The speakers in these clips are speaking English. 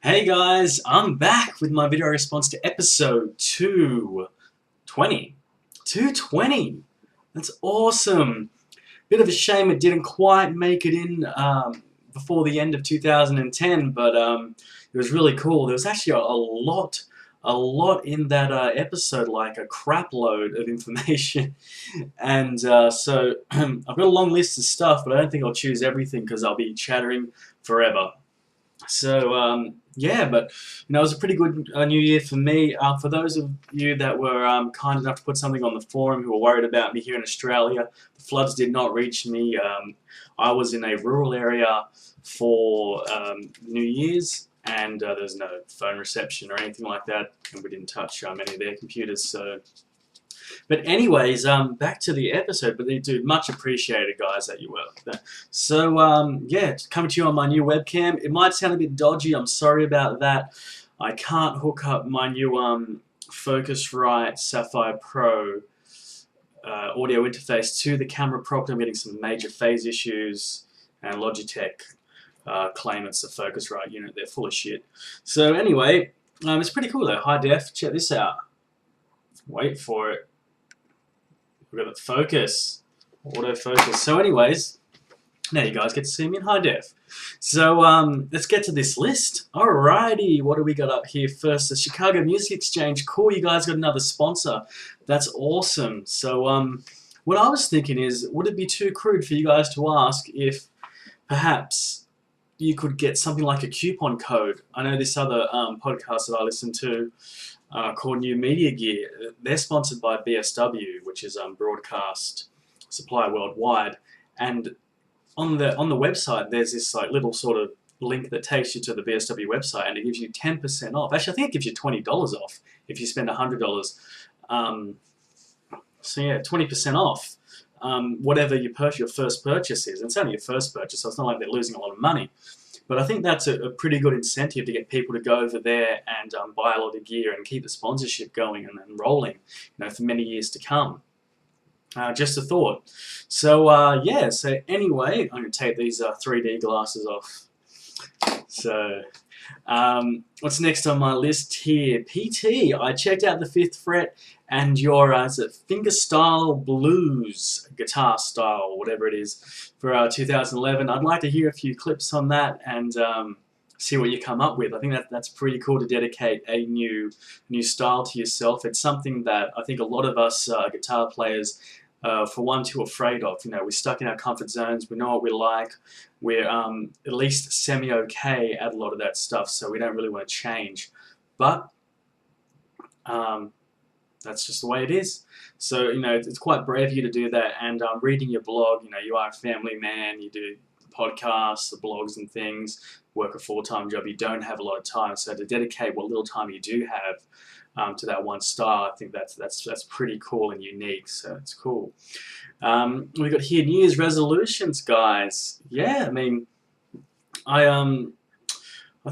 Hey guys, I'm back with my video response to episode 220. 220! That's awesome! Bit of a shame it didn't quite make it in before the end of 2010, but it was really cool. There was actually a lot in that episode, like a crap load of information. And so I've got a long list of stuff, but I don't think I'll choose everything because I'll be chattering forever. So yeah, but it was a pretty good New Year for me. For those of you that were kind enough to put something on the forum who were worried about me here in Australia, the floods did not reach me. I was in a rural area for New Year's, and there was no phone reception or anything like that, and we didn't touch any of their computers. But anyways, back to the episode. But dude, much appreciated, guys, that you were. So yeah, coming to you on my new webcam. It might sound a bit dodgy. I'm sorry about that. I can't hook up my new Focusrite Sapphire Pro audio interface to the camera properly. I'm getting some major phase issues, and Logitech claim it's a Focusrite unit. They're full of shit. So anyway, it's pretty cool though. High def. Check this out. Wait for it. We've got the focus, autofocus. So anyways, now you guys get to see me in high def. So let's get to this list. Alrighty, what do we got up here first? The Chicago Music Exchange. Cool, you guys got another sponsor. That's awesome. So what I was thinking is, would it be too crude for you guys to ask if perhaps you could get something like a coupon code? I know this other podcast that I listen to, called New Media Gear. They're sponsored by BSW, which is Broadcast Supply Worldwide, and on the website there's this like little sort of link that takes you to the BSW website, and it gives you 10% off. Actually, I think it gives you $20 off if you spend $100. So yeah, 20% off whatever your first purchase is. And it's only your first purchase, so it's not like they're losing a lot of money. But I think that's a pretty good incentive to get people to go over there and buy a lot of gear and keep the sponsorship going and rolling, for many years to come. Just a thought. So yeah. So anyway, I'm going to take these 3D glasses off. So what's next on my list here? PT. I checked out the Fifth Fret and your is it fingerstyle blues guitar style, whatever it is, for 2011. I'd like to hear a few clips on that and see what you come up with. I think that's pretty cool to dedicate a new style to yourself. It's something that I think a lot of us guitar players, for one, too afraid of. We're stuck in our comfort zones. We know what we like. We're at least semi-okay at a lot of that stuff, so we don't really want to change. But that's just the way it is. So, it's quite brave of you to do that. And reading your blog, you are a family man. You do podcasts, the blogs and things, work a full-time job. You don't have a lot of time. So to dedicate what little time you do have to that one style, I think that's pretty cool and unique. So it's cool. We got here New Year's resolutions, guys. Yeah, I mean, I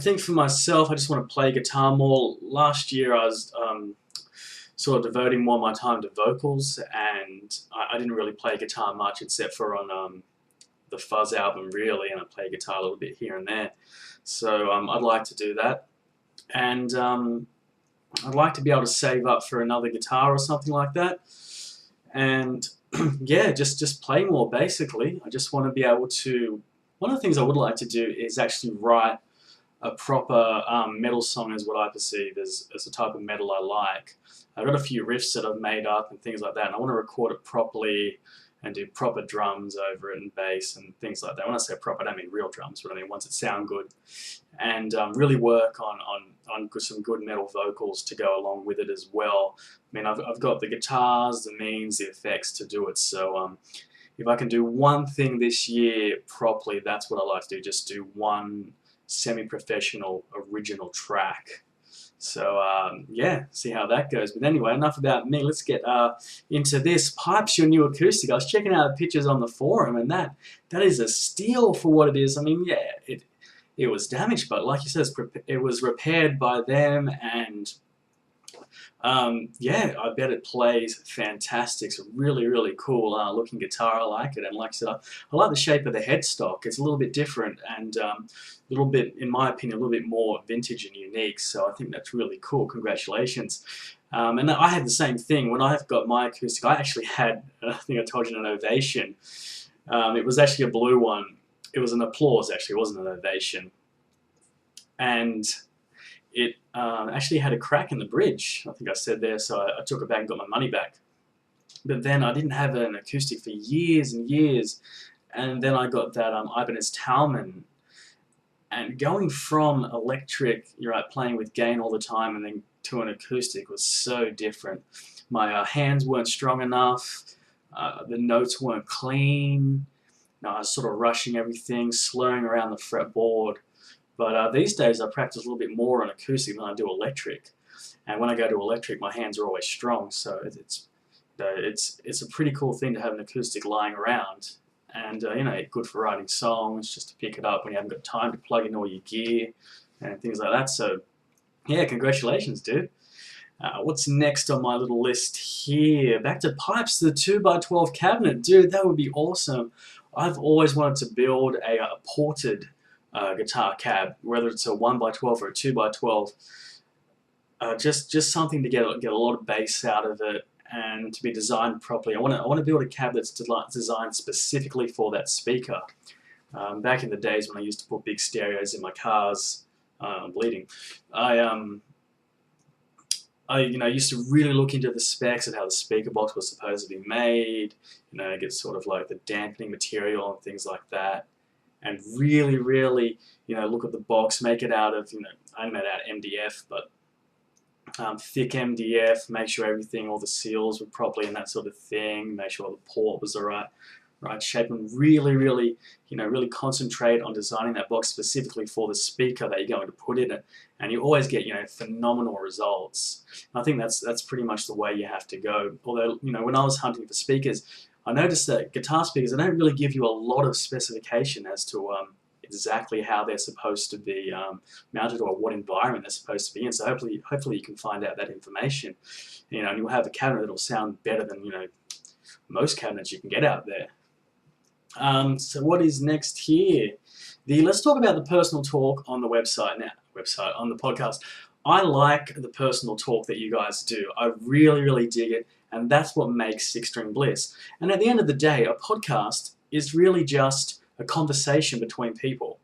think for myself, I just want to play guitar more. Last year, I was sort of devoting more of my time to vocals, and I didn't really play guitar much except for on the Fuzz album, really, and I play guitar a little bit here and there. So I'd like to do that, and I'd like to be able to save up for another guitar or something like that, and yeah, just play more, basically. I just want to be able to... One of the things I would like to do is actually write a proper metal song, is what I perceive as the type of metal I like. I've got a few riffs that I've made up and things like that, and I want to record it properly and do proper drums over it and bass and things like that. When I say proper, I don't mean real drums, but I mean ones that sound good, and really work on some good metal vocals to go along with it as well. I mean, I've got the guitars, the means, the effects to do it, so if I can do one thing this year properly, that's what I like to do, just do one semi-professional original track. So yeah, see how that goes. But anyway, enough about me. Let's get into this. Pipes, your new acoustic. I was checking out the pictures on the forum, and that is a steal for what it is. I mean, yeah, it was damaged, but like you said, it was repaired by them, and Yeah, I bet it plays fantastic. It's a really, really cool looking guitar. I like it, and like I said, I like the shape of the headstock. It's a little bit different and a little bit, in my opinion, a little bit more vintage and unique. So I think that's really cool. Congratulations. And I had the same thing when I got my acoustic. I actually had, I think I told you, an Ovation. It was actually a blue one. It was an Applause, actually. It wasn't an Ovation. And it actually had a crack in the bridge, I think I said there, so I took it back and got my money back. But then I didn't have an acoustic for years and years, and then I got that Ibanez Talman, and going from electric, you're right, playing with gain all the time, and then to an acoustic was so different. My hands weren't strong enough, the notes weren't clean, I was sort of rushing everything, slurring around the fretboard. But these days I practice a little bit more on acoustic than I do electric. And when I go to electric, my hands are always strong, so it's a pretty cool thing to have an acoustic lying around. And good for writing songs, just to pick it up when you haven't got time to plug in all your gear and things like that. So yeah, congratulations, dude. What's next on my little list here? Back to pipes, the 2x12 cabinet. Dude, that would be awesome. I've always wanted to build a ported guitar cab, whether it's a 1x12 or a 2x12. Just something to get a lot of bass out of it and to be designed properly. I want to build a cab that's designed specifically for that speaker. Back in the days when I used to put big stereos in my cars, I'm bleeding. I used to really look into the specs of how the speaker box was supposed to be made. Get sort of like the dampening material and things like that, and really, really, look at the box, make it out of, I made out MDF, but thick MDF, make sure everything, all the seals were properly and that sort of thing, make sure the port was the right shape, and really, really, really concentrate on designing that box specifically for the speaker that you're going to put in it, and you always get, phenomenal results. And I think that's pretty much the way you have to go. Although, when I was hunting for speakers, I noticed that guitar speakers, they don't really give you a lot of specification as to exactly how they're supposed to be mounted or what environment they're supposed to be in. So hopefully you can find out that information, and you'll have a cabinet that'll sound better than most cabinets you can get out there. So what is next here? Let's talk about the personal talk on the website now. On the podcast. I like the personal talk that you guys do. I really, really dig it, and that's what makes Six String Bliss. And at the end of the day, a podcast is really just a conversation between people.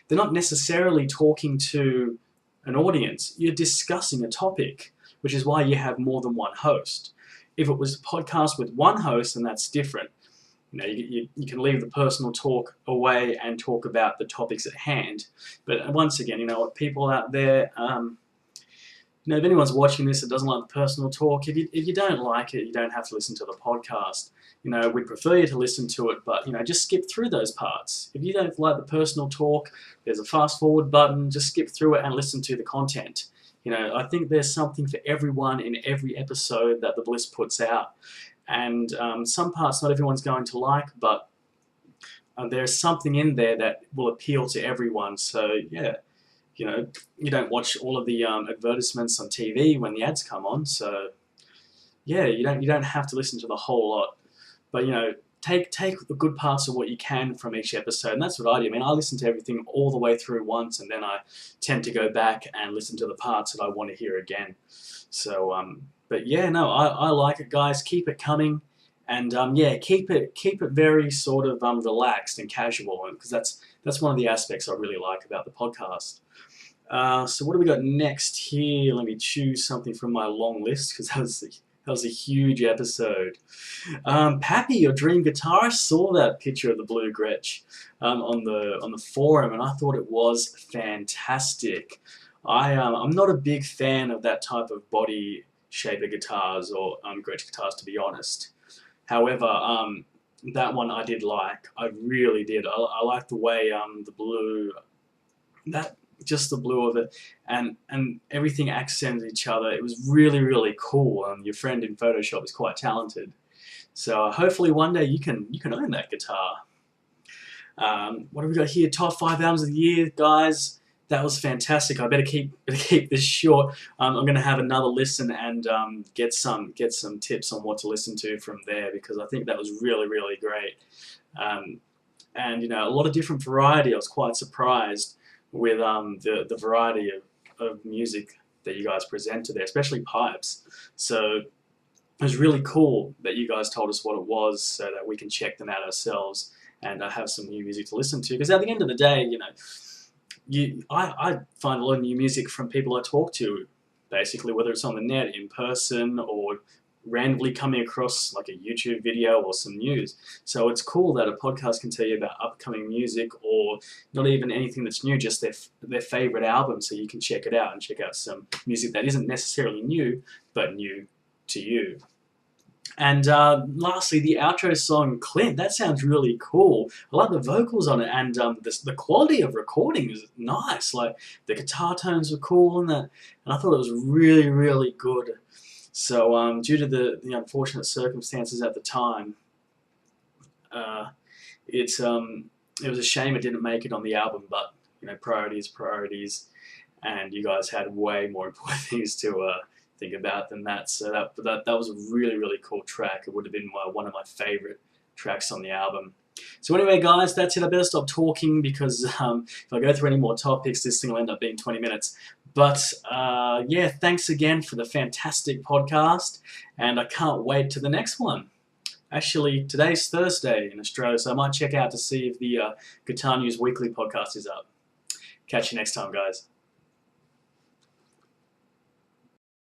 They're not necessarily talking to an audience. You're discussing a topic, which is why you have more than one host. If it was a podcast with one host, then that's different. You can leave the personal talk away and talk about the topics at hand. But once again, people out there, if anyone's watching this that doesn't like the personal talk, if you don't like it, you don't have to listen to the podcast. We'd prefer you to listen to it, but just skip through those parts. If you don't like the personal talk, there's a fast forward button. Just skip through it and listen to the content. I think there's something for everyone in every episode that the Bliss puts out. And some parts not everyone's going to like, but there's something in there that will appeal to everyone. So yeah, you don't watch all of the advertisements on TV when the ads come on. So yeah, you don't have to listen to the whole lot, but take the good parts of what you can from each episode, and that's what I do. I mean, I listen to everything all the way through once, and then I tend to go back and listen to the parts that I want to hear again. So but yeah, no, I like it, guys. Keep it coming, and yeah, keep it very sort of relaxed and casual, because that's one of the aspects I really like about the podcast. So what do we got next here? Let me choose something from my long list, because that was a huge episode. Pappy, your dream guitarist, saw that picture of the Blue Gretsch on the forum, and I thought it was fantastic. I'm not a big fan of that type of body shape of guitars or Gretsch guitars, to be honest. However, that one I did like. I really did. I like the way the blue, just the blue of it, and everything accented each other. It was really, really cool. Your friend in Photoshop is quite talented. So hopefully one day you can own that guitar. What have we got here? Top 5 albums of the year, guys. That was fantastic. I better keep this short. I'm going to have another listen and get some tips on what to listen to from there, because I think that was really, really great. Um, and you know, a lot of different variety. I was quite surprised with the variety of music that you guys presented there, especially pipes. So it was really cool that you guys told us what it was, so that we can check them out ourselves and have some new music to listen to. Because at the end of the day, you know, I find a lot of new music from people I talk to, basically, whether it's on the net, in person, or randomly coming across like a YouTube video or some news. So it's cool that a podcast can tell you about upcoming music, or not even anything that's new, just their favorite album, so you can check it out and check out some music that isn't necessarily new, but new to you. And lastly, the outro song, Clint, that sounds really cool. I like the vocals on it, and the quality of recording is nice. Like, the guitar tones were cool, and I thought it was really, really good. So due to the unfortunate circumstances at the time, uh, it was a shame it didn't make it on the album, but you know, priorities, and you guys had way more important things to think about than that. So that was a really, really cool track. It would have been one of my favorite tracks on the album. So anyway, guys, that's it. I better stop talking, because if I go through any more topics, this thing will end up being 20 minutes. But yeah, thanks again for the fantastic podcast, and I can't wait to the next one. Actually, today's Thursday in Australia, so I might check out to see if the Guitar News Weekly podcast is up. Catch you next time, guys.